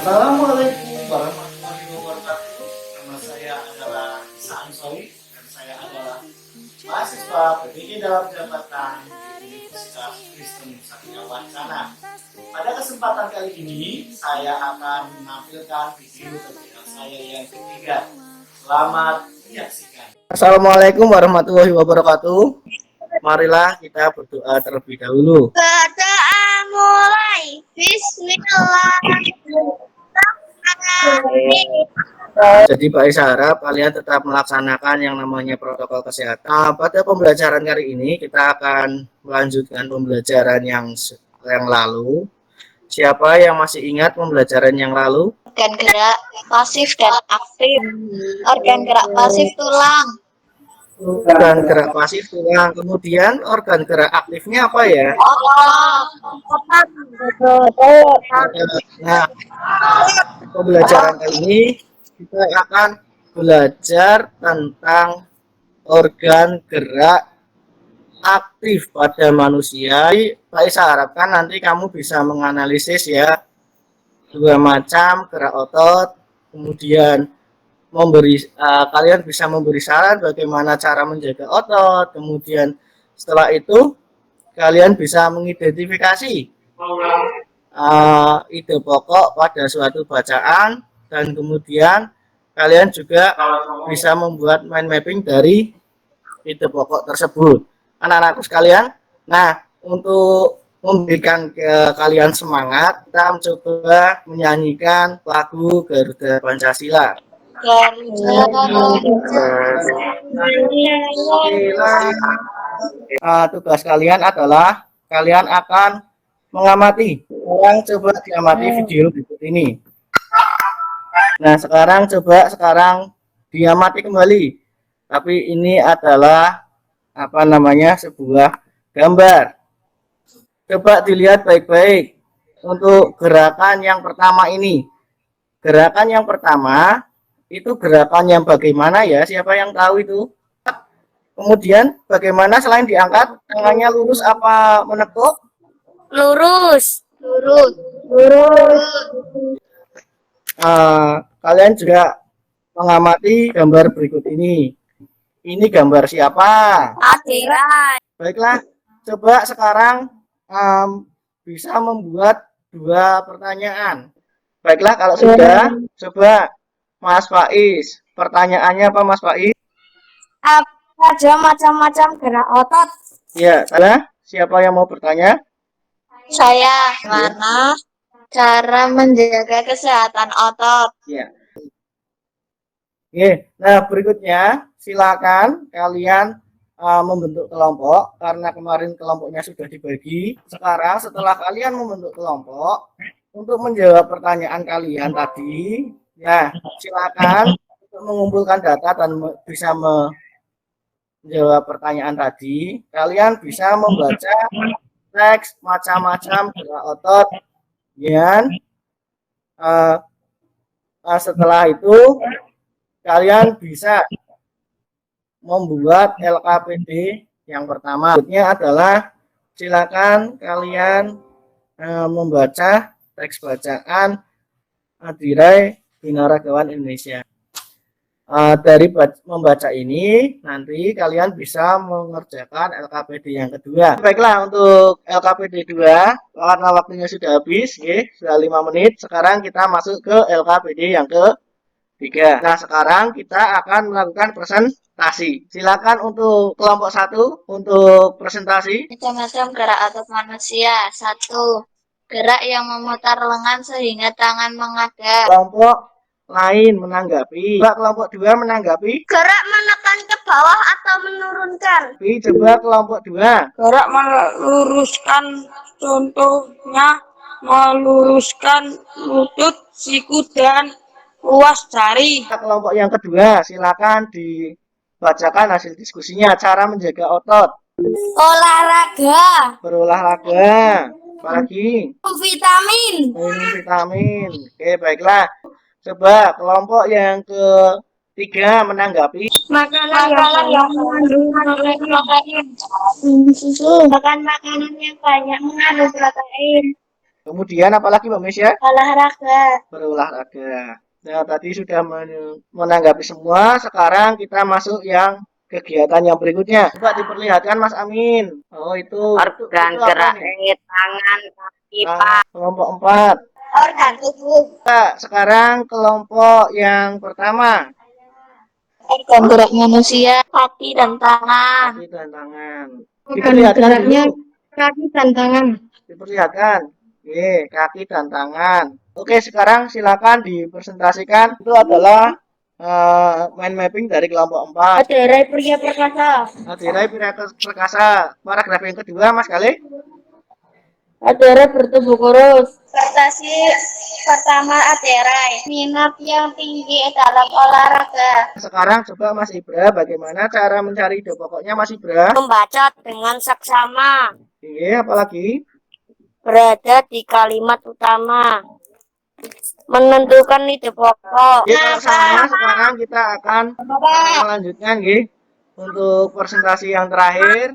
Assalamualaikum warahmatullahi wabarakatuh. Nama saya adalah Isa Ansori dan saya adalah mahasiswa pendidik dalam jabatan di Universitas Kristen Satya Wacana. Pada kesempatan kali ini saya akan menampilkan video tutorial saya yang ketiga. Selamat menyaksikan. Assalamualaikum warahmatullahi wabarakatuh. Marilah kita berdoa terlebih dahulu. Berdoa mulai. Bismillahirrahmanirrahim. Jadi Pak Isa harap kalian tetap melaksanakan yang namanya protokol kesehatan. Pada pembelajaran kali ini kita akan melanjutkan pembelajaran yang lalu. Siapa yang masih ingat pembelajaran yang lalu? Organ gerak pasif dan aktif. Organ gerak pasif tulang. Organ gerak pasif tulang. Kemudian organ gerak aktifnya apa ya? Nah, pembelajaran kali ini kita akan belajar tentang organ gerak aktif pada manusia. Pak Isa harapkan nanti kamu bisa menganalisis ya dua macam gerak otot, kemudian kalian bisa memberi saran bagaimana cara menjaga otot, kemudian setelah itu kalian bisa mengidentifikasi ide pokok pada suatu bacaan, dan kemudian kalian juga bisa membuat mind mapping dari ide pokok tersebut. Anak-anakku sekalian, nah untuk memberikan ke kalian semangat, kita mencoba menyanyikan lagu Garuda Pancasila. Tugas kalian adalah kalian akan mengamati. Coba diamati video berikut ini. Nah, sekarang diamati kembali. Tapi ini adalah sebuah gambar. Coba dilihat baik-baik untuk gerakan yang pertama ini. Gerakan yang pertama itu gerakan yang bagaimana ya? Siapa yang tahu itu? Kemudian bagaimana selain diangkat tangannya lurus apa menekuk? Lurus. Kalian juga mengamati gambar berikut ini. Ini gambar siapa? Akhirat. Baiklah, coba sekarang bisa membuat dua pertanyaan. Baiklah, kalau sudah, coba Mas Faiz. Pertanyaannya apa Mas Faiz? Apa aja macam-macam gerak otot? Ya, salah. Siapa yang mau bertanya? Saya. Mana cara menjaga kesehatan otot? Ya. Oke, nah berikutnya silakan kalian membentuk kelompok, karena kemarin kelompoknya sudah dibagi. Sekarang setelah kalian membentuk kelompok untuk menjawab pertanyaan kalian tadi, ya silakan untuk mengumpulkan data dan bisa menjawab pertanyaan tadi. Kalian bisa membaca teks macam-macam gerak otot, dan setelah itu kalian bisa membuat LKPD yang pertama. Berikutnya adalah silakan kalian membaca teks bacaan Adirai Binaragawan Indonesia. Dari membaca ini nanti kalian bisa mengerjakan LKPD yang kedua. Baiklah, untuk LKPD 2 karena waktunya sudah habis, sudah 5 menit. Sekarang kita masuk ke LKPD yang ketiga. Nah, sekarang kita akan melakukan presentasi. Silakan untuk kelompok 1 untuk presentasi. Macam-macam gerak otot manusia. 1. Gerak yang memutar lengan sehingga tangan menghadap. Kelompok lain menanggapi. Coba kelompok 2 menanggapi. Gerak menekan ke bawah atau menurunkan. Coba kelompok 2. Gerak meluruskan, contohnya meluruskan lutut, siku, dan ruas jari. Kelompok yang kedua, silakan dibacakan hasil diskusinya. Cara menjaga otot. Olahraga. Berolahraga. Apalagi? Vitamin. Minum vitamin. Oke, baiklah. Coba kelompok yang ketiga menanggapi. Makanan yang mengandung protein. Susu. Makan makanan yang banyak mengandung protein. Kemudian apalagi Mbak Mes ya? olahraga, Berolahraga. Nah, tadi sudah menanggapi semua, sekarang kita masuk yang kegiatan yang berikutnya. Coba diperlihatkan Mas Amin. Oh, Organ itu apa gerak nih? tangan, kaki, Nah, kelompok 4. organ tubuh, Nah, sekarang kelompok yang pertama, organ gerak manusia, kaki dan tangan, kaki dan tangan. organ Diperlihatkan geraknya dulu. kaki dan tangan. Diperlihatkan. Oke, kaki dan tangan. Oke, sekarang silakan dipresentasikan. Itu adalah mind mapping dari kelompok 4. Aderai pria perkasa. Adirai Perkasa. Paragraf yang kedua, Mas Kale. Aderai bertubuh kurus. prestasi pertama Aderai, minat yang tinggi dalam olahraga, Sekarang coba Mas Ibra, bagaimana cara mencari ide pokoknya Mas Ibra? Membaca dengan seksama. Iya, apalagi? Berada di kalimat utama. Menentukan ide pokok. Oke, kalau sama, sekarang kita akan melanjutkan, untuk presentasi yang terakhir,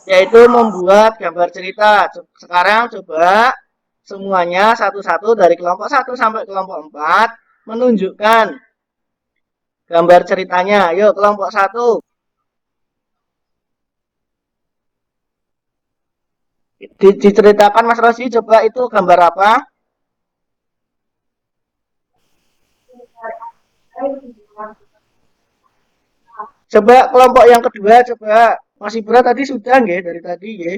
yaitu membuat gambar cerita. Sekarang coba semuanya satu-satu dari kelompok 1 sampai kelompok 4 menunjukkan gambar ceritanya. Yuk, kelompok 1. Diceritakan Mas Rosi, coba itu gambar apa? Coba kelompok yang kedua, coba Mas Ibra tadi sudah nggih dari tadi nggih.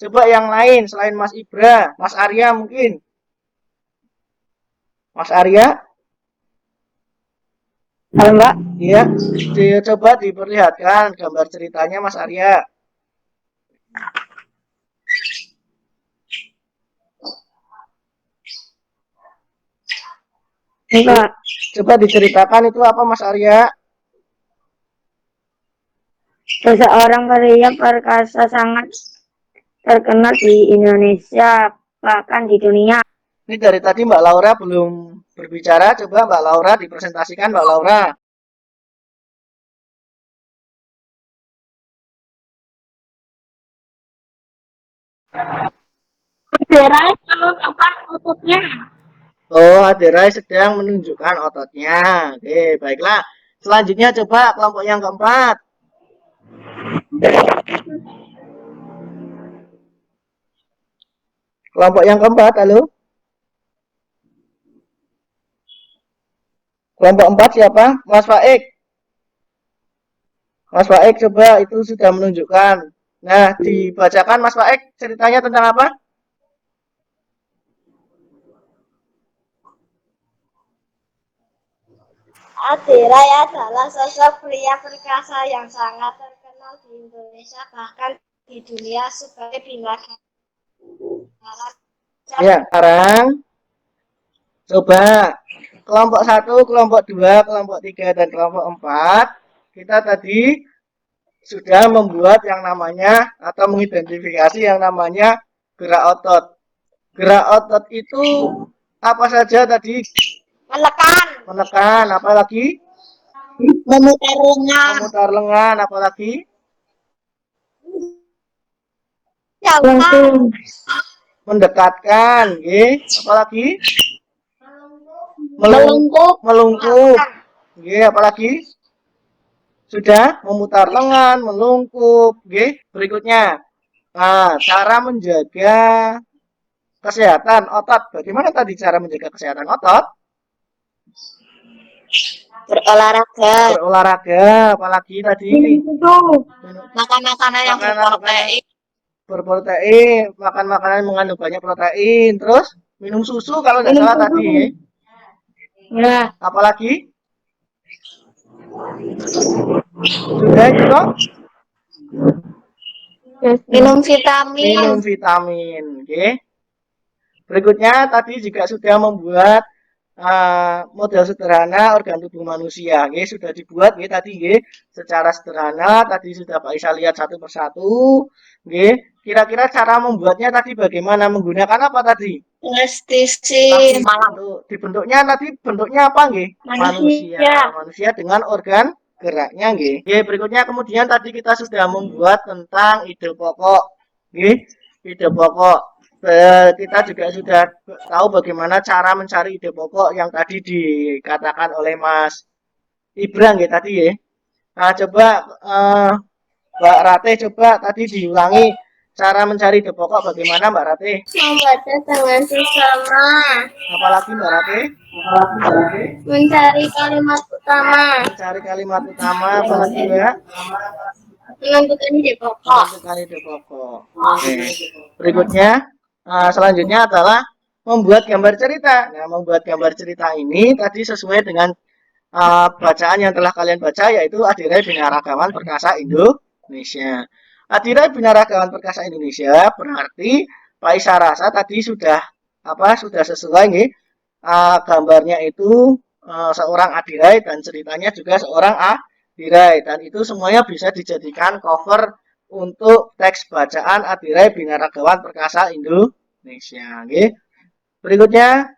Coba yang lain selain Mas Ibra, Mas Arya mungkin. Mas Arya? Halo Mbak. Iya, coba diperlihatkan gambar ceritanya Mas Arya. Mbak. Coba diceritakan itu apa Mas Arya? Seseorang pria perkasa sangat terkenal di Indonesia, bahkan di dunia. Ini dari tadi Mbak Laura belum berbicara, coba Mbak Laura dipresentasikan Mbak Laura. Aderai menunjukkan ototnya. Oh, Aderai sedang menunjukkan ototnya. Oke, baiklah. Selanjutnya coba kelompok yang keempat. Kelompok yang keempat, halo? Kelompok 4 siapa? Mas Faik. Mas Faik coba itu sudah menunjukkan. Nah, dibacakan Mas Faik ceritanya tentang apa? Aderai adalah sosok pria perkasa yang sangat terkenal di Indonesia, bahkan di dunia sebagai bintang. Ya, sekarang coba kelompok 1, kelompok 2, kelompok 3, dan kelompok 4. Kita tadi sudah membuat yang namanya atau mengidentifikasi yang namanya gerak otot. Gerak otot itu apa saja tadi? Menekan, Menekan, apalagi? memutar lengan, Memutar lengan, apalagi? jauhkan, Mendekatkan, apalagi? melengkup, Melungkup, apalagi? Sudah memutar lengan, melungkup, berikutnya. Nah, cara menjaga kesehatan otot. Bagaimana tadi cara menjaga kesehatan otot? berolahraga, Berolahraga, apalagi tadi? makan makanan yang berprotein, Berprotein, makan makanan yang mengandung banyak protein, terus minum susu kalau tidak salah tadi. Ya. Apalagi? Sudah itu toh? minum vitamin, Minum vitamin, oke. Berikutnya tadi juga sudah membuat model sederhana organ tubuh manusia, sudah dibuat tadi secara sederhana. Tadi sudah Pak Isa lihat satu persatu, kira-kira cara membuatnya tadi bagaimana, menggunakan apa tadi? plastisi, Dibentuknya tadi bentuknya apa manusia dengan organ geraknya berikutnya kemudian tadi kita sudah membuat tentang ide pokok ide pokok. kita juga sudah tahu bagaimana cara mencari ide pokok yang tadi dikatakan oleh Mas Ibrang ya tadi ya. Nah, coba Mbak Rate coba tadi diulangi cara mencari ide pokok bagaimana Mbak Rate? Membaca dengan sesama. Apalagi Mbak Rate? Mencari kalimat utama. Mencari kalimat utama apalagi Mbak? Menentukan ide pokok. Menentukan ide pokok. Oke. Berikutnya, selanjutnya adalah membuat gambar cerita. Nah, membuat gambar cerita ini tadi sesuai dengan bacaan yang telah kalian baca yaitu Adirai Binaragawan Perkasa Indonesia. Adirai Binaragawan Perkasa Indonesia berarti Pak Isa rasa tadi sudah sesuai nih. Gambarnya itu seorang Adirai dan ceritanya juga seorang Adirai dan itu semuanya bisa dijadikan cover untuk teks bacaan Adirai Binaragawan Perkasa Indonesia. Okay. Berikutnya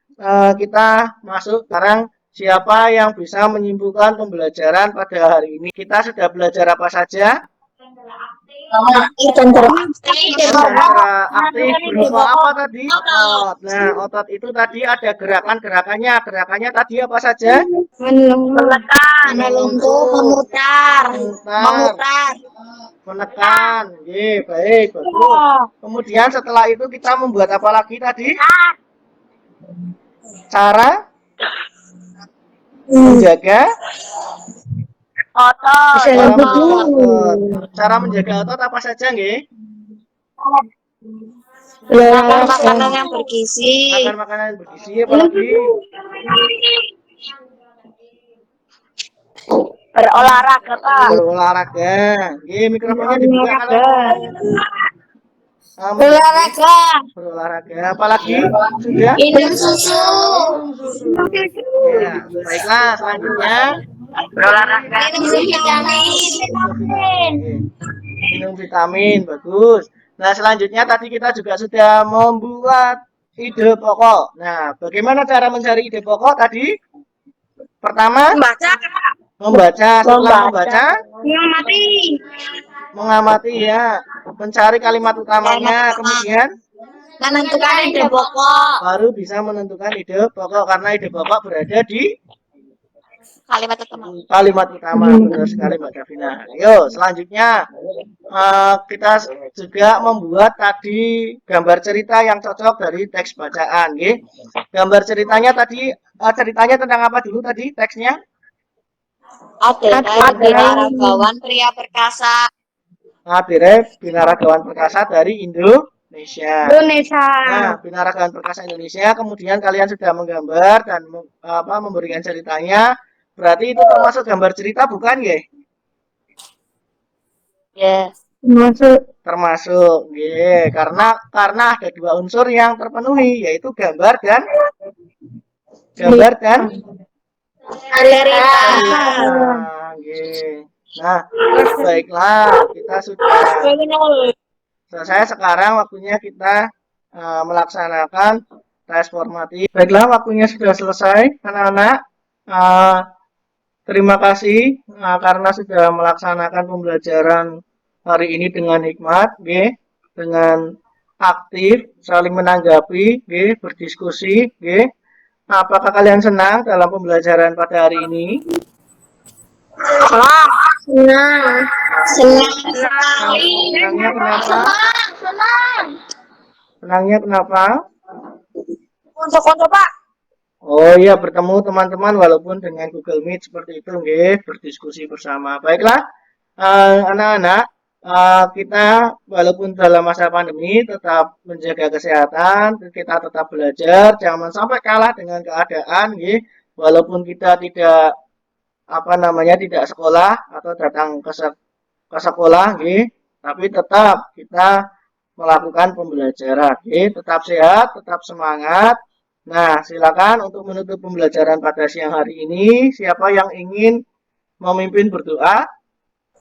kita masuk sekarang siapa yang bisa menyimpulkan pembelajaran pada hari ini. Kita sudah belajar apa saja? Aktif berupa apa tadi? Otot. Nah, otot itu tadi ada gerakan-gerakannya. Gerakannya tadi apa saja? Melungkuh, memutar. Menekan. Baik, bagus. Kemudian setelah itu kita membuat apa lagi tadi? Cara menjaga Otot. Cara menjaga otot apa saja nggih? Makan makanan yang bergizi. Makan makanan yang bergizi apalagi? Berolahraga, Pak. Berolahraga. Nggih, mikrofonnya dibuka kalau berolahraga. Apalagi? Sudah? Minum susu. Ya, baiklah, selanjutnya Berolahraga. Minum vitamin. minum vitamin, bagus. Nah, selanjutnya tadi kita juga sudah membuat ide pokok. Nah, bagaimana cara mencari ide pokok tadi? Pertama, membaca. Setelah membaca, mengamati ya, mencari kalimat utamanya, kemudian Menentukan ide pokok. baru bisa menentukan ide pokok karena ide pokok berada di Kalimat utama. kalimat utama. Benar sekali Mbak Davina. Yuk, selanjutnya kita juga membuat tadi gambar cerita yang cocok dari teks bacaan. Okay? Gambar ceritanya tadi, ceritanya tentang apa dulu tadi teksnya? Adirai Binaragawan Pria Perkasa. Adirai Binaragawan Perkasa dari Indonesia. Nah, Binaragawan Perkasa Indonesia. Kemudian kalian sudah menggambar dan memberikan ceritanya. Berarti itu termasuk gambar cerita bukan ya? Yes. Termasuk, karena ada dua unsur yang terpenuhi yaitu gambar dan Cerita. Nah, baiklah, kita sudah selesai. Sekarang waktunya kita melaksanakan tes formatif. Baiklah, waktunya sudah selesai, anak-anak. Terima kasih karena sudah melaksanakan pembelajaran hari ini dengan hikmat, dengan aktif, saling menanggapi, berdiskusi. Apakah kalian senang dalam pembelajaran pada hari ini? Senang. Senangnya kenapa? Senangnya kenapa? Untuk Pak. Oh iya, bertemu teman-teman walaupun dengan Google Meet seperti itu, berdiskusi bersama. Baiklah, anak-anak, kita walaupun dalam masa pandemi tetap menjaga kesehatan, kita tetap belajar, jangan sampai kalah dengan keadaan, walaupun kita tidak tidak sekolah atau datang ke sekolah, tapi tetap kita melakukan pembelajaran, tetap sehat, tetap semangat. Nah, silakan untuk menutup pembelajaran pada siang hari ini. Siapa yang ingin memimpin berdoa?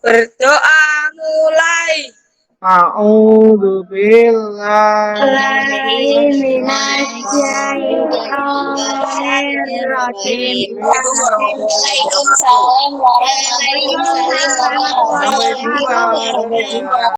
Berdoa mulai. A'udzu billahi Waalaikumsalam warahmatullahi wabarakatuh.